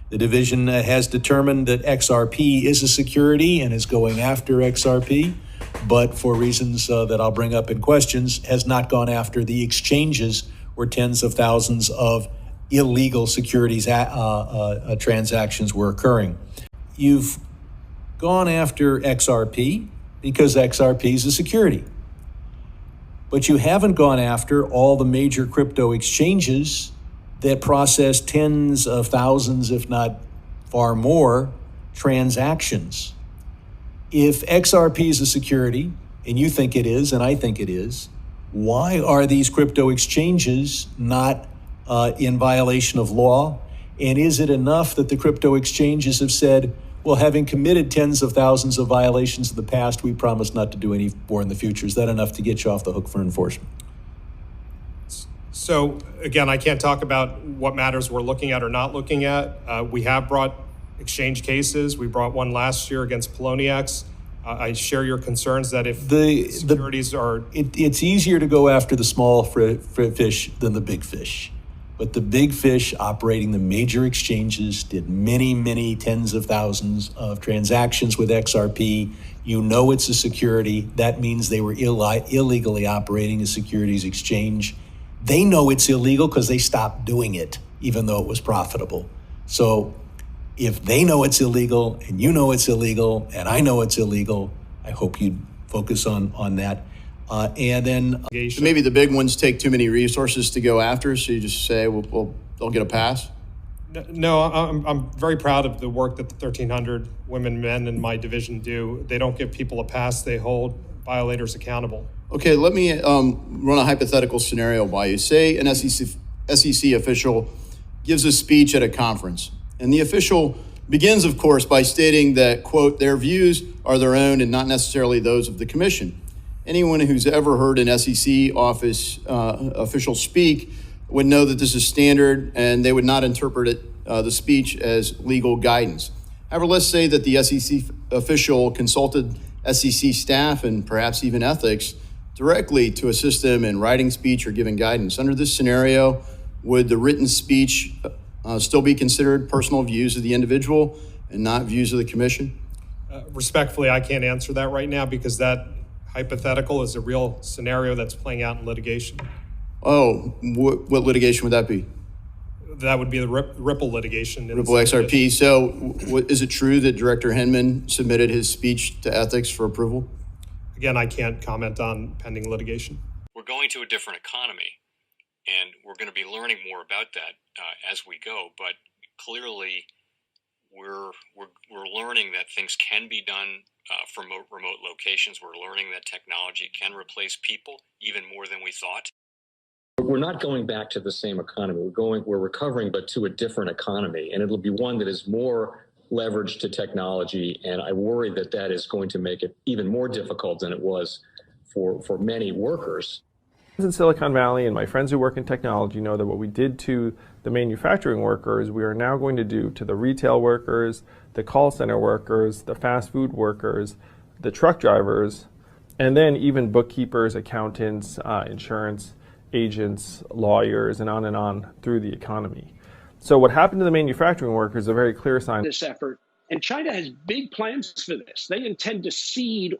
The division has determined that XRP is a security and is going after XRP, but for reasons that I'll bring up in questions, has not gone after the exchanges where tens of thousands of illegal securities transactions were occurring. You've gone after XRP because XRP is a security. But you haven't gone after all the major crypto exchanges that process tens of thousands, if not far more, transactions. If XRP is a security, and you think it is, and I think it is, why are these crypto exchanges not in violation of law? And is it enough that the crypto exchanges have said, well, having committed tens of thousands of violations in the past, we promise not to do any more in the future? Is that enough to get you off the hook for enforcement? So again, I can't talk about what matters we're looking at or not looking at. We have brought exchange cases. We brought one last year against Poloniex. I share your concerns that if the securities are... It's easier to go after the small fish than the big fish. But the big fish operating the major exchanges did many, many tens of thousands of transactions with XRP. You know it's a security. That means they were illegally operating a securities exchange. They know it's illegal because they stopped doing it, even though it was profitable. So if they know it's illegal, and you know it's illegal, and I know it's illegal, I hope you'd focus on that. And then so maybe the big ones take too many resources to go after, so you just say, well they'll get a pass? No, I'm very proud of the work that the 1,300 women and men in my division do. They don't give people a pass. They hold violators accountable. Okay, let me run a hypothetical scenario by you. Say an SEC official gives a speech at a conference, and the official begins, of course, by stating that, quote, their views are their own and not necessarily those of the commission. Anyone who's ever heard an SEC office official speak would know that this is standard, and they would not interpret it, the speech as legal guidance. However, let's say that the SEC official consulted SEC staff and perhaps even ethics directly to assist them in writing speech or giving guidance. Under this scenario, would the written speech still be considered personal views of the individual and not views of the commission? Respectfully, I can't answer that right now because that hypothetical is a real scenario that's playing out in litigation. Oh, what litigation would that be? That would be the Ripple litigation. Ripple XRP. So is it true that Director Hinman submitted his speech to ethics for approval? Again, I can't comment on pending litigation. We're going to a different economy, and we're going to be learning more about that as we go. But clearly, we're learning that things can be done from remote locations. We're learning that technology can replace people even more than we thought. We're not going back to the same economy. We're recovering, but to a different economy, and it'll be one that is more leveraged to technology. And I worry that that is going to make it even more difficult than it was for many workers. In Silicon Valley, and my friends who work in technology know that what we did to the manufacturing workers, we are now going to do to the retail workers, the call center workers, the fast food workers, the truck drivers, and then even bookkeepers, accountants, insurance agents, lawyers, and on through the economy. So what happened to the manufacturing workers is a very clear sign. This effort, and China has big plans for this. They intend to seed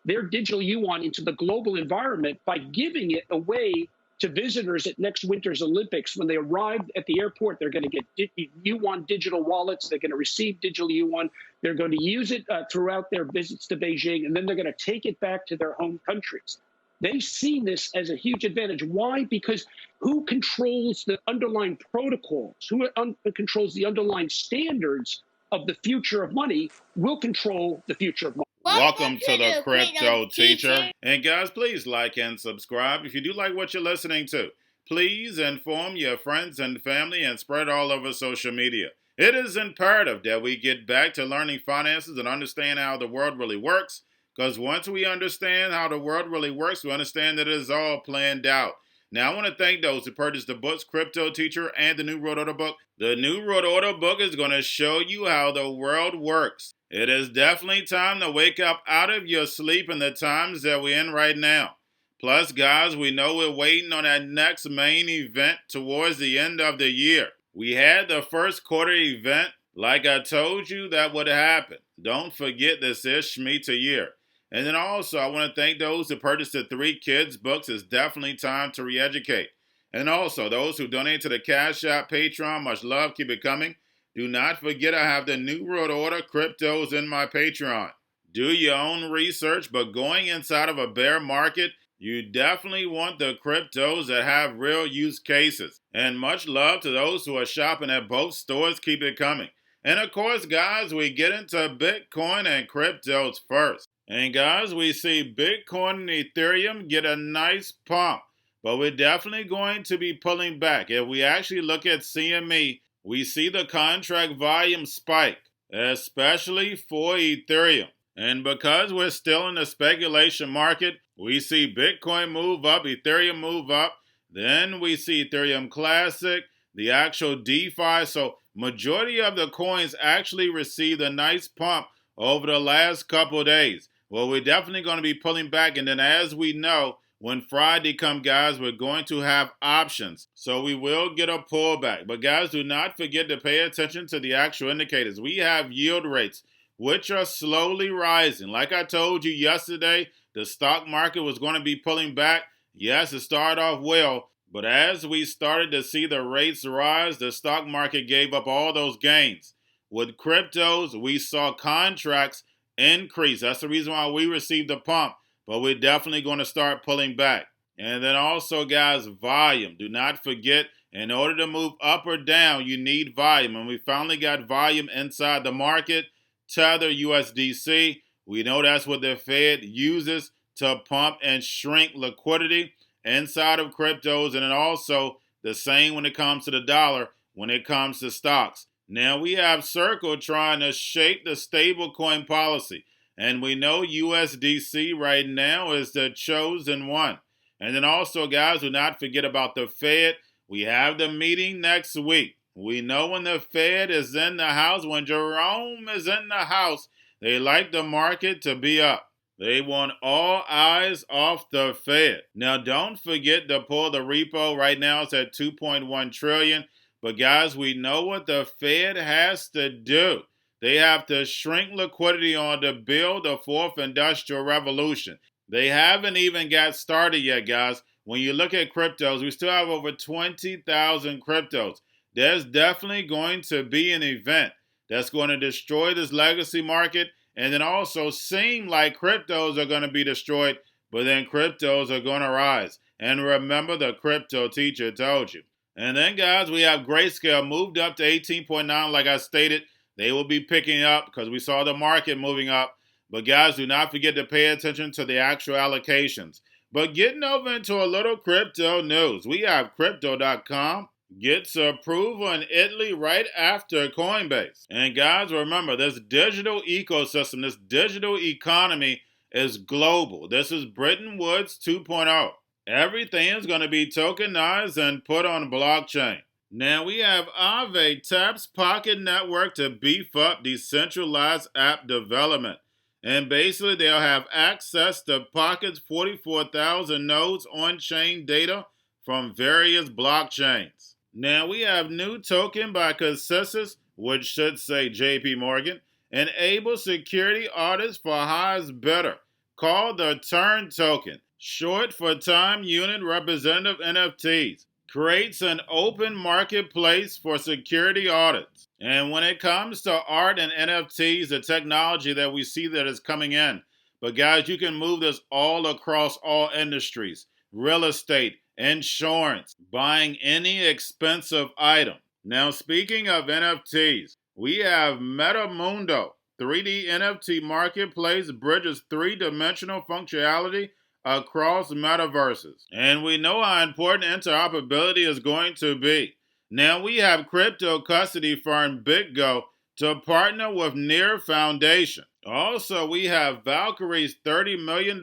their digital yuan into the global environment by giving it away to visitors at next winter's Olympics. When they arrive at the airport, they're going to get yuan digital wallets. They're going to receive digital yuan. They're going to use it throughout their visits to Beijing, and then they're going to take it back to their home countries. They see this as a huge advantage. Why? Because who controls the underlying protocols, who controls the underlying standards of the future of money will control the future of money. Welcome to the Crypto Teacher. And guys, please like and subscribe. If you do like what you're listening to, please inform your friends and family and spread all over social media. It is imperative that we get back to learning finances and understand how the world really works. Because once we understand how the world really works, we understand that it is all planned out. Now, I want to thank those who purchased the books, Crypto Teacher and the new Road Order book. The new Road Order book is going to show you how the world works. It is definitely time to wake up out of your sleep in the times that we're in right now. Plus, guys, we know we're waiting on that next main event towards the end of the year. We had the first quarter event. Like I told you, that would happen. Don't forget this is Shemitah year. And then also, I want to thank those who purchased the 3 kids' books. It's definitely time to re-educate. And also, those who donate to the Cash App, Patreon, much love, keep it coming. Do not forget I have the New World Order cryptos in my Patreon. Do your own research, but going inside of a bear market, you definitely want the cryptos that have real use cases. And much love to those who are shopping at both stores. Keep it coming. And of course, guys, we get into Bitcoin and cryptos first. And guys, we see Bitcoin and Ethereum get a nice pump. But we're definitely going to be pulling back. If we actually look at CME, we see the contract volume spike, especially for Ethereum. And because we're still in the speculation market, we see Bitcoin move up, Ethereum move up. Then we see Ethereum Classic, the actual DeFi. So majority of the coins actually received a nice pump over the last couple of days. Well, we're definitely going to be pulling back. And then as we know, when Friday comes, guys, we're going to have options. So we will get a pullback. But guys, do not forget to pay attention to the actual indicators. We have yield rates, which are slowly rising. Like I told you yesterday, the stock market was going to be pulling back. Yes, it started off well, but as we started to see the rates rise, the stock market gave up all those gains. With cryptos, we saw contracts increase. That's the reason why we received a pump, but we're definitely going to start pulling back. And then also, guys, volume. Do not forget, in order to move up or down, you need volume. And we finally got volume inside the market. Tether USDC, we know that's what the Fed uses to pump and shrink liquidity inside of cryptos, and then also the same when it comes to the dollar, when it comes to stocks. Now we have Circle trying to shape the stablecoin policy, and we know USDC right now is the chosen one. And then also, guys, do not forget about the Fed. We have the meeting next week. We know when the Fed is in the house, when Jerome is in the house, they like the market to be up. They want all eyes off the Fed. Now, don't forget to pull the repo. Right now, it's at 2.1 trillion. But guys, we know what the Fed has to do. They have to shrink liquidity on to build the 4th industrial revolution. They haven't even got started yet, guys. When you look at cryptos, we still have over 20,000 cryptos. There's definitely going to be an event that's going to destroy this legacy market, and then also seem like cryptos are going to be destroyed, but then cryptos are going to rise. And remember, the crypto teacher told you. And then, guys, we have Grayscale moved up to 18.9. Like I stated, they will be picking up because we saw the market moving up. But guys, do not forget to pay attention to the actual allocations. But getting over into a little crypto news, we have Crypto.com gets approval in Italy right after Coinbase. And guys, remember, this digital ecosystem, this digital economy is global. This is Bretton Woods 2.0. Everything is going to be tokenized and put on blockchain. Now we have Aave taps Pocket Network to beef up decentralized app development. And basically, they'll have access to Pocket's 44,000 nodes on-chain data from various blockchains. Now we have new token by Consensus, which should say JP Morgan, enable security audits for highest bidder, called the Turn token, short for Time Unit Representative NFTs, creates an open marketplace for security audits. And when it comes to art and NFTs, the technology that we see that is coming in, but guys, you can move this all across all industries, real estate, insurance, buying any expensive item. Now, speaking of NFTs, we have Metamundo, 3D NFT marketplace bridges three-dimensional functionality across metaverses. And we know how important interoperability is going to be. Now we have crypto custody firm BitGo to partner with Near Foundation. Also, we have Valkyrie's $30 million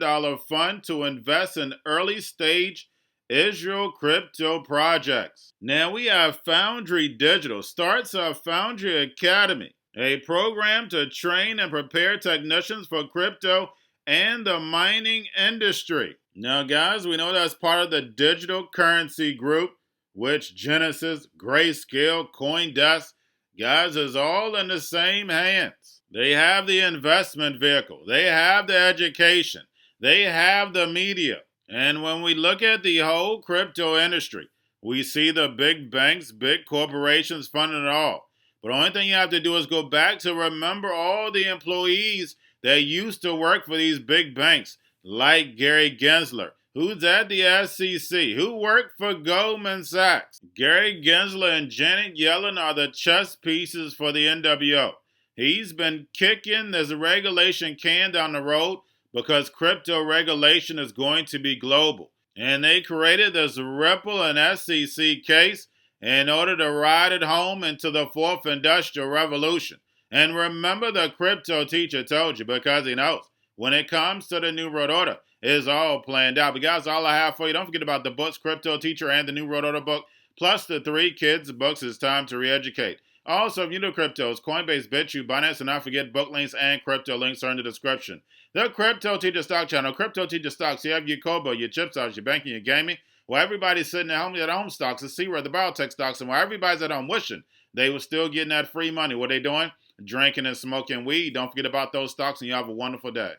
fund to invest in early stage Israel crypto projects. Now we have Foundry Digital starts a Foundry Academy, a program to train and prepare technicians for crypto and the mining industry. Now guys, we know that's part of the digital currency group, which Genesis, Grayscale, CoinDesk, guys, is all in the same hands. They have the investment vehicle. They have the education. They have the media. And when we look at the whole crypto industry, we see the big banks, big corporations funding it all. But the only thing you have to do is go back to remember all the employees that used to work for these big banks, like Gary Gensler, who's at the SEC, who worked for Goldman Sachs. Gary Gensler and Janet Yellen are the chess pieces for the NWO. He's been kicking this regulation can down the road because crypto regulation is going to be global. And they created this Ripple and SEC case in order to ride it home into the fourth industrial revolution. And remember, the crypto teacher told you, because he knows when it comes to the New World Order, it's all planned out. But guys, all I have for you, don't forget about the books, Crypto Teacher and the New World Order book, plus the 3 kids books. It's time to re-educate. Also, if you do cryptos, Coinbase, Bitrue, Binance, and not forget book links and crypto links are in the description. The Crypto Teacher Stock Channel. Crypto Teacher Stocks. You have your Kobo, your chip stocks, your banking, your gaming. While everybody's sitting at home stocks, the C-Word, the biotech stocks, and while everybody's at home wishing they were still getting that free money, what are they doing? Drinking and smoking weed. Don't forget about those stocks, and you have a wonderful day.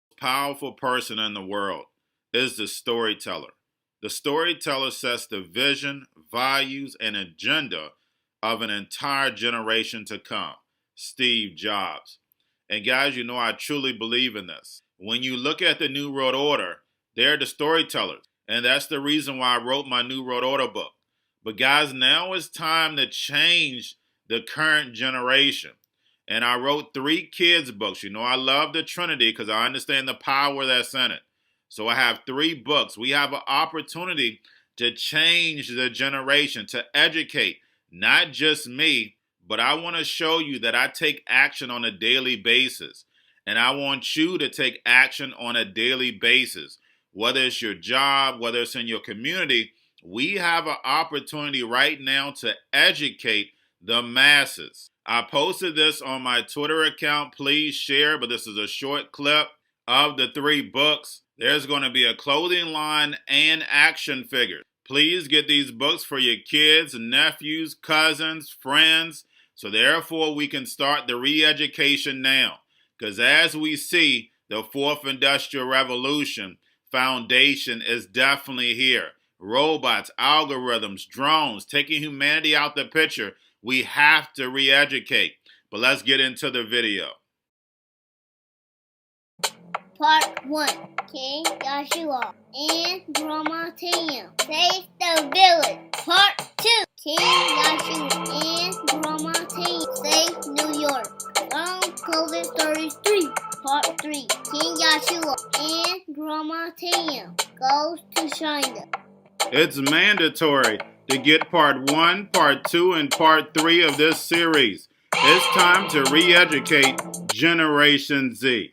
The most powerful person in the world is the storyteller. The storyteller sets the vision, values, and agenda of an entire generation to come. Steve Jobs. And guys, you know I truly believe in this. When you look at the New World Order, they're the storytellers. And that's the reason why I wrote my New World Order book. But guys, now it's time to change the current generation. And I wrote 3 kids books. You know I love the Trinity because I understand the power that's in it. So I have 3 books. We have an opportunity to change the generation, to educate, not just me, but I want to show you that I take action on a daily basis. And I want you to take action on a daily basis. Whether it's your job, whether it's in your community, we have an opportunity right now to educate the masses. I posted this on my Twitter account. Please share, but this is a short clip of the 3 books. There's going to be a clothing line and action figures. Please get these books for your kids, nephews, cousins, friends, so therefore we can start the re-education now. Because as we see, the 4th Industrial Revolution foundation is definitely here. Robots, algorithms, drones, taking humanity out the picture. We have to re-educate. But let's get into the video. Part 1. King Joshua and Grandma Tam save the village. Part 2. King Joshua and Grandma Tam save New York from COVID 33. Part 3. King Joshua and Grandma Tam goes to China. It's mandatory to get part 1, part 2, and part 3 of this series. It's time to re-educate Generation Z.